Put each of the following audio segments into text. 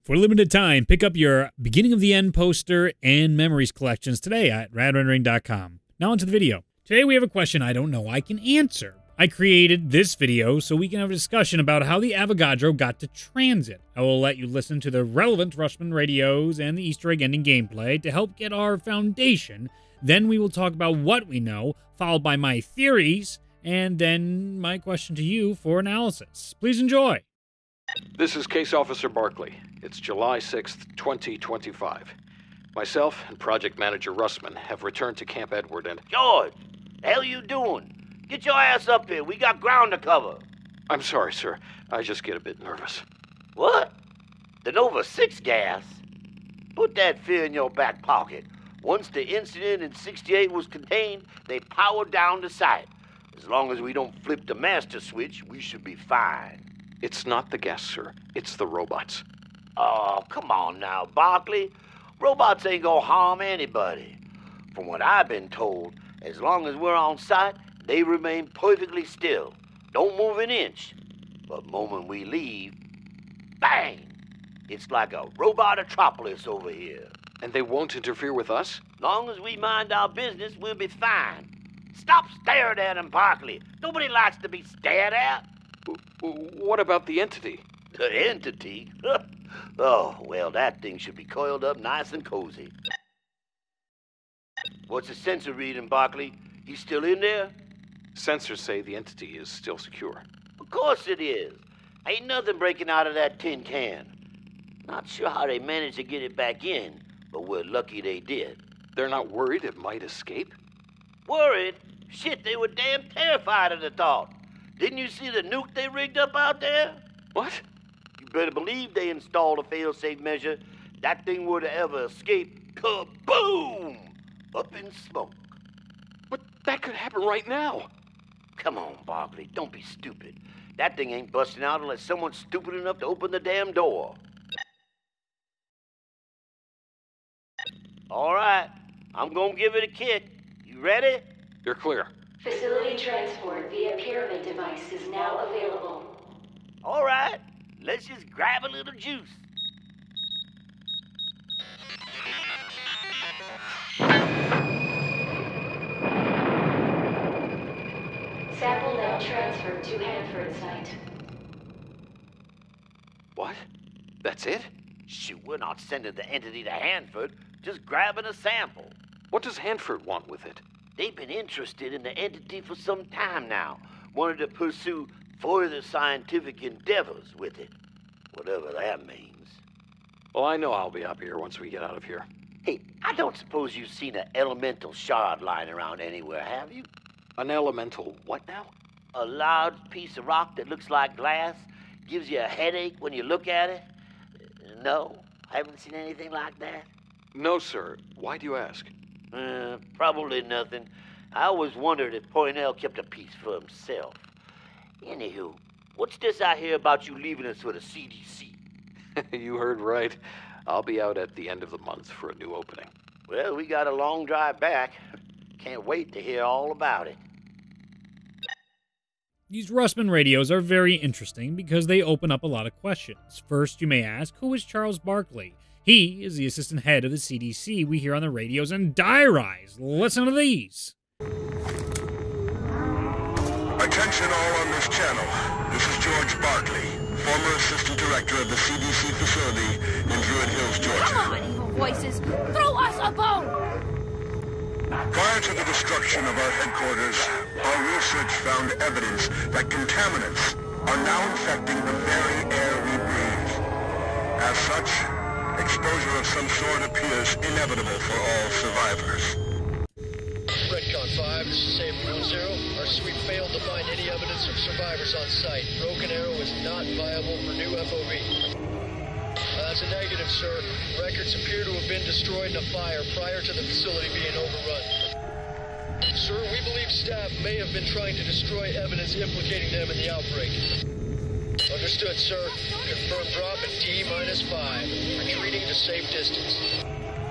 For a limited time, pick up your Beginning of the End poster and memories collections today at radrendering.com. Now onto the video. Today we have a question I don't know I can answer. I created this video so we can have a discussion about how the Avogadro got to Tranzit. I will let you listen to the relevant Rushman radios and the Easter egg ending gameplay to help get our foundation. Then we will talk about what we know, followed by my theories, and then my question to you for analysis. Please enjoy. This is Case Officer Barkley. It's July 6th, 2025. Myself and Project Manager Russman have returned to Camp Edward and... George, the hell you doing? Get your ass up here. We got ground to cover. I'm sorry, sir. I just get a bit nervous. What? The Nova 6 gas? Put that fear in your back pocket. Once the incident in 68 was contained, they powered down the site. As long as we don't flip the master switch, we should be fine. It's not the gas, sir. It's the robots. Oh, come on now, Barkley. Robots ain't gonna harm anybody. From what I've been told, as long as we're on site, they remain perfectly still. Don't move an inch. But moment we leave, bang! It's like a robototropolis over here. And they won't interfere with us? Long as we mind our business, we'll be fine. Stop staring at him, Barkley. Nobody likes to be stared at. What about the entity? The entity? Oh, well, that thing should be coiled up nice and cozy. What's the sensor reading, Barkley? He's still in there? Sensors say the entity is still secure. Of course it is. Ain't nothing breaking out of that tin can. Not sure how they managed to get it back in, but we're lucky they did. They're not worried it might escape? Worried? Shit, they were damn terrified of the thought. Didn't you see the nuke they rigged up out there? What? You better believe they installed a fail-safe measure. That thing would have ever escaped. Kaboom! Up in smoke. But that could happen right now. Come on, Barkley, don't be stupid. That thing ain't busting out unless someone's stupid enough to open the damn door. All right, I'm gonna give it a kick. You ready? You're clear. Facility transport via pyramid device is now available. All right, let's just grab a little juice. Sample now transferred to Hanford site. What? That's it? Shoot, we're not sending the entity to Hanford, just grabbing a sample. What does Hanford want with it? They've been interested in the entity for some time now. Wanted to pursue further scientific endeavors with it. Whatever that means. Well, I know I'll be up here once we get out of here. Hey, I don't suppose you've seen an elemental shard lying around anywhere, have you? An elemental what now? A large piece of rock that looks like glass. Gives you a headache when you look at it. No? Haven't seen anything like that? No, sir. Why do you ask? Probably nothing. I always wondered if Poynell kept a piece for himself. Anywho, what's this I hear about you leaving us for the CDC? You heard right. I'll be out at the end of the month for a new opening. Well, we got a long drive back. Can't wait to hear all about it. These Russman radios are very interesting because they open up a lot of questions. First, you may ask, who is Charles Barkley? He is the assistant head of the CDC we hear on the radios and Die Rise. Listen to these. Attention all on this channel. This is George Barkley, former assistant director of the CDC facility in Druid Hills, Georgia. Come on, evil voices! Throw us a bone! Prior to the destruction of our headquarters, our research found evidence that contaminants are now infecting the very air we breathe. As such, exposure of some sort appears inevitable for all survivors. Redcon 5, this is Sabre 1-0. Our sweep failed to find any evidence of survivors on site. Broken Arrow is not viable for new FOV. That's a negative, sir. Records appear to have been destroyed in a fire prior to the facility being overrun. Sir, we believe staff may have been trying to destroy evidence implicating them in the outbreak. Understood, sir. Confirm drop at T-5. Retreating to safe distance.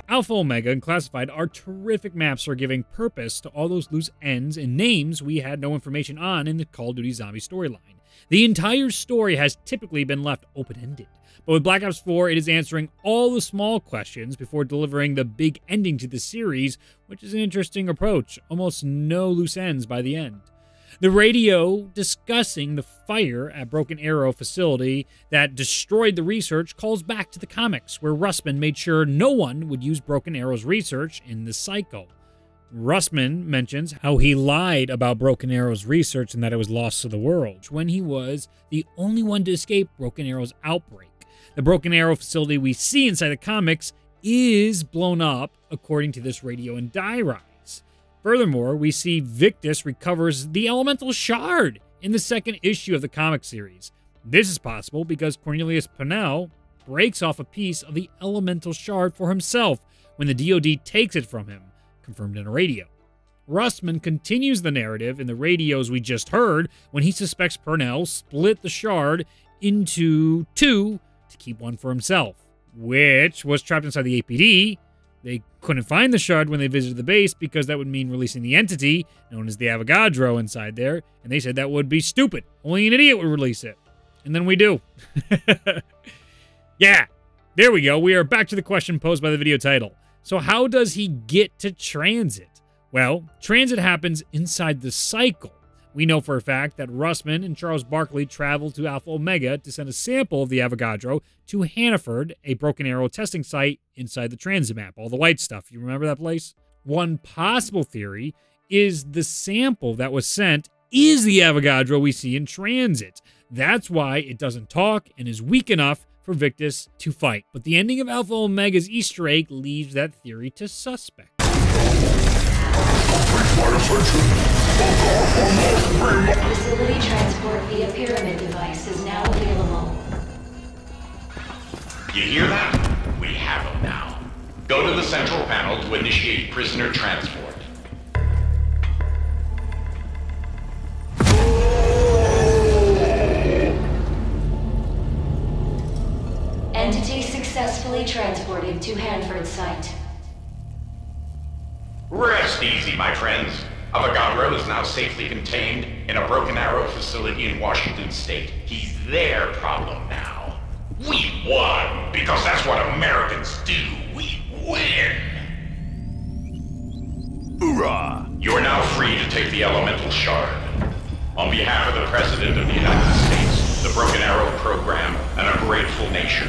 Alpha Omega and Classified are terrific maps for giving purpose to all those loose ends and names we had no information on in the Call of Duty Zombie storyline. The entire story has typically been left open-ended, but But with Black Ops 4, it is answering all the small questions before delivering the big ending to the series, which is an interesting approach. Almost no loose ends by the end. The radio discussing the fire at Broken Arrow facility that destroyed the research calls back to the comics, where Russman made sure no one would use Broken Arrow's research in the cycle. Russman mentions how he lied about Broken Arrow's research and that it was lost to the world, when he was the only one to escape Broken Arrow's outbreak. The Broken Arrow facility we see inside the comics is blown up, according to this Radio and Die Rise. Furthermore, we see Victus recovers the elemental shard in the second issue of the comic series. This is possible because Cornelius Pennell breaks off a piece of the elemental shard for himself when the DoD takes it from him, confirmed in a radio. Russman continues the narrative in the radios we just heard when he suspects Pennell split the shard into two to keep one for himself, which was trapped inside the APD. They couldn't find the shard when they visited the base because that would mean releasing the entity, known as the Avogadro, inside there, and they said that would be stupid. Only an idiot would release it. And then we do. Yeah, there we go. We are back to the question posed by the video title. So how does he get to Tranzit? Well, Tranzit happens inside the cycle. We know for a fact that Russman and Charles Barkley traveled to Alpha Omega to send a sample of the Avogadro to Hannaford, a Broken Arrow testing site inside the Transit map, all the white stuff. You remember that place? One possible theory is the sample that was sent is the Avogadro we see in Transit. That's why it doesn't talk and is weak enough for Victus to fight. But the ending of Alpha Omega's Easter egg leaves that theory to suspect. Facility transport via pyramid device is now available. You hear that? We have them now. Go to the central panel to initiate prisoner transport. Entity successfully transported to Hanford site. Rest easy, my friends. Avagodro is now safely contained in a Broken Arrow facility in Washington State. He's their problem now. We won, because that's what Americans do. We win! Hoorah! You're now free to take the elemental shard. On behalf of the President of the United States, the Broken Arrow program, and a grateful nation,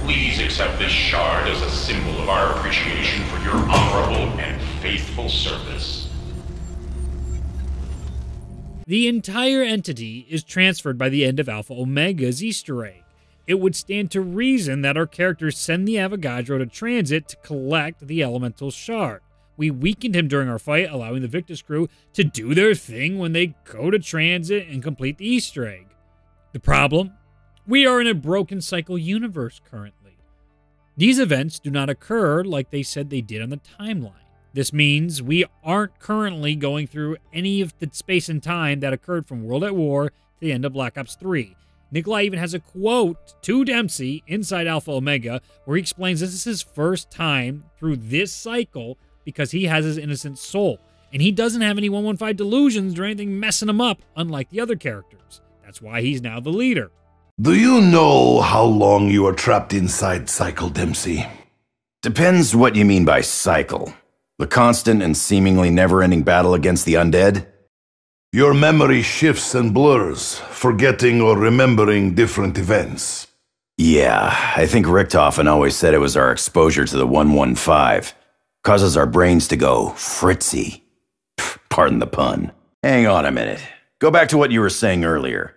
please accept this shard as a symbol of our appreciation for your honorable and faithful service. The entire entity is transferred by the end of Alpha Omega's Easter egg. It would stand to reason that our characters send the Avogadro to Transit to collect the elemental shard. We weakened him during our fight, allowing the Victus crew to do their thing when they go to Transit and complete the Easter egg. The problem? We are in a broken cycle universe currently. These events do not occur like they said they did on the timeline. This means we aren't currently going through any of the space and time that occurred from World at War to the end of Black Ops 3. Nikolai even has a quote to Dempsey inside Alpha Omega where he explains this is his first time through this cycle because he has his innocent soul. And he doesn't have any 115 delusions or anything messing him up, unlike the other characters. That's why he's now the leader. Do you know how long you are trapped inside Cycle, Dempsey? Depends what you mean by cycle. The constant and seemingly never-ending battle against the undead? Your memory shifts and blurs, forgetting or remembering different events. Yeah, I think Richtofen always said it was our exposure to the 115. Causes our brains to go fritzy. Pardon the pun. Hang on a minute. Go back to what you were saying earlier.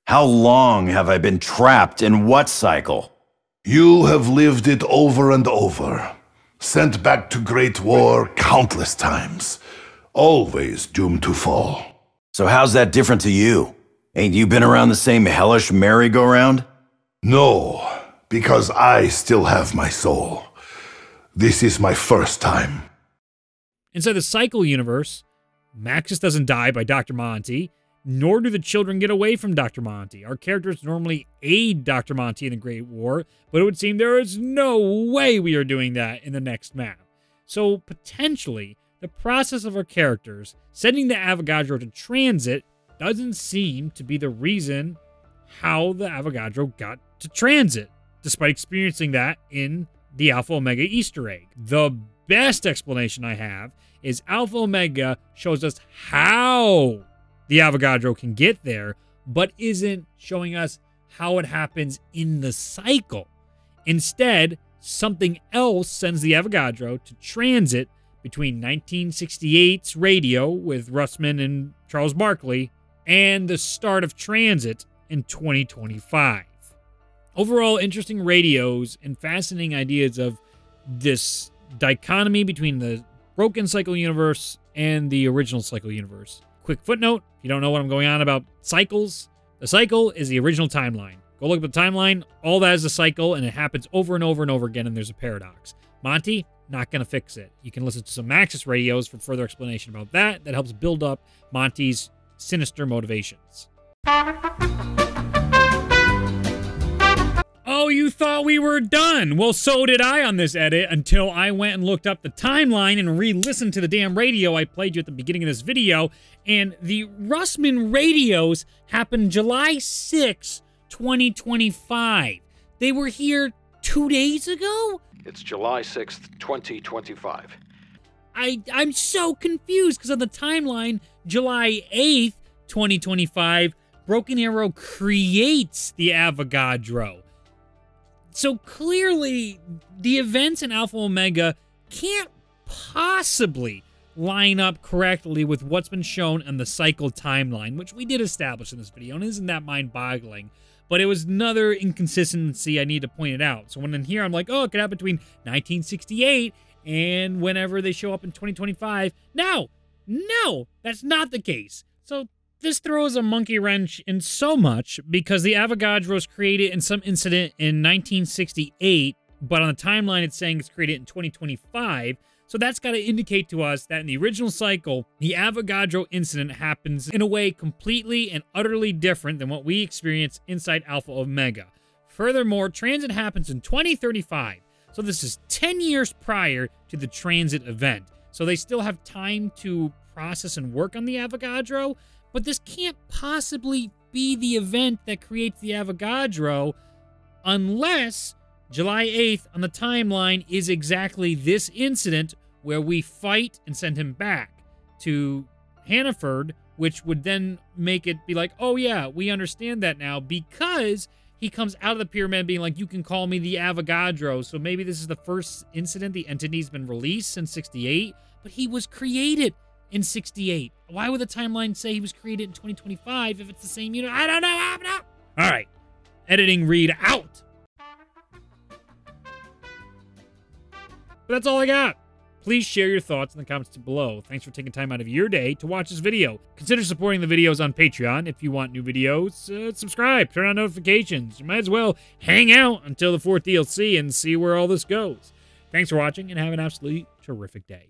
How long have I been trapped in what cycle? You have lived it over and over. Sent back to Great War countless times. Always doomed to fall. So how's that different to you? Ain't you been around the same hellish merry-go-round? No, because I still have my soul. This is my first time. Inside the Cycle universe, Maxis doesn't die by Dr. Monty, nor do the children get away from Dr. Monty. Our characters normally aid Dr. Monty in the Great War, but it would seem there is no way we are doing that in the next map. So, potentially, the process of our characters sending the Avogadro to Transit doesn't seem to be the reason how the Avogadro got to Transit, despite experiencing that in the Alpha Omega Easter egg. The best explanation I have is Alpha Omega shows us how the Avogadro can get there, but isn't showing us how it happens in the cycle. Instead, something else sends the Avogadro to transit between 1968's radio with Russman and Charles Barkley and the start of transit in 2025. Overall, interesting radios and fascinating ideas of this dichotomy between the broken cycle universe and the original cycle universe. Quick footnote, if you don't know what I'm going on about cycles, the cycle is the original timeline. Go look at the timeline, all that is a cycle, and it happens over and over and over again, and there's a paradox. Monty, not going to fix it. You can listen to some Maxis radios for further explanation about that. That helps build up Monty's sinister motivations. Oh, you thought we were done? Well, so did I on this edit until I went and looked up the timeline and re-listened to the damn radio I played you at the beginning of this video. And the Russman radios happened July 6, 2025. They were here 2 days ago? It's July 6th, 2025. I'm so confused because on the timeline, July 8th, 2025, Broken Arrow creates the Avogadro. So clearly, the events in Alpha Omega can't possibly line up correctly with what's been shown on the cycle timeline, which we did establish in this video, and isn't that mind-boggling? But it was another inconsistency I need to point it out. So when in here, I'm like, oh, it could happen between 1968 and whenever they show up in 2025. No, that's not the case. So this throws a monkey wrench in so much because the Avogadro was created in some incident in 1968, but on the timeline it's saying it's created in 2025. So that's got to indicate to us that in the original cycle, the Avogadro incident happens in a way completely and utterly different than what we experience inside Alpha Omega. Furthermore, transit happens in 2035. So this is 10 years prior to the transit event. So they still have time to process and work on the Avogadro, but this can't possibly be the event that creates the Avogadro unless July 8th on the timeline is exactly this incident where we fight and send him back to Hannaford, which would then make it be like, oh yeah, we understand that now because he comes out of the pyramid being like, you can call me the Avogadro. So maybe this is the first incident the entity's been released since 68, but he was created in 68. Why would the timeline say he was created in 2025 if it's the same unit? I don't know. All right. Editing read out. But that's all I got. Please share your thoughts in the comments below. Thanks for taking time out of your day to watch this video. Consider supporting the videos on Patreon. If you want new videos, subscribe, turn on notifications. You might as well hang out until the 4th DLC and see where all this goes. Thanks for watching and have an absolutely terrific day.